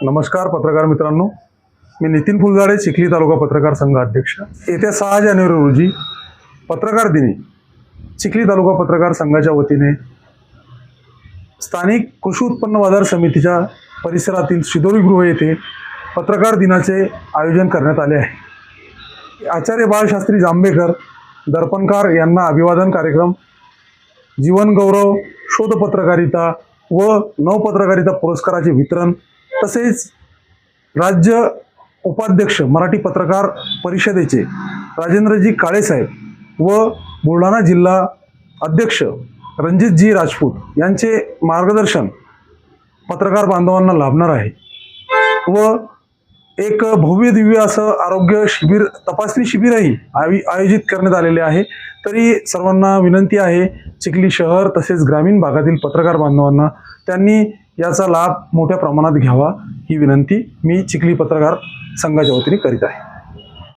नमस्कार पत्रकार मित्रांनो, मी नितीन फुलझाडे, चिखली तालुका पत्रकार संघ अध्यक्ष। येत्या 6 जानेवारी रोजी पत्रकार दिनी चिखली तालुका पत्रकार संघाच्या वतीने स्थानिक कृषी उत्पन्न बाजार समितीच्या परिसरातील शिदोरी गृह येथे पत्रकार दिनाचे आयोजन करण्यात आले आहे। आचार्य बाळशास्त्री जांभेकर दर्पणकार यांना अभिवादन कार्यक्रम, जीवन गौरव, शोध पत्रकारिता व नवपत्रकारिता पुरस्काराचे वितरण, तसेच राज्य उपाध्यक्ष मराठी पत्रकार परिषदेचे राजेंद्रजी काळे साहेब व बुलढाणा जिल्हा अध्यक्ष रणजितजी राजपूत यांचे मार्गदर्शन पत्रकार बांधवांना लाभणार आहे व एक भव्य दिव्य असं आरोग्य शिबिर, तपासणी शिबिरही आयोजित करण्यात आलेले आहे। तरी सर्वांना विनंती आहे, चिखली शहर तसेच ग्रामीण भागातील पत्रकार बांधवांना त्यांनी याचा लाभ मोठ्या प्रमाणात घ्यावा, ही विनंती मी चिखली पत्रकार संघाच्या वतीने करीत आहे।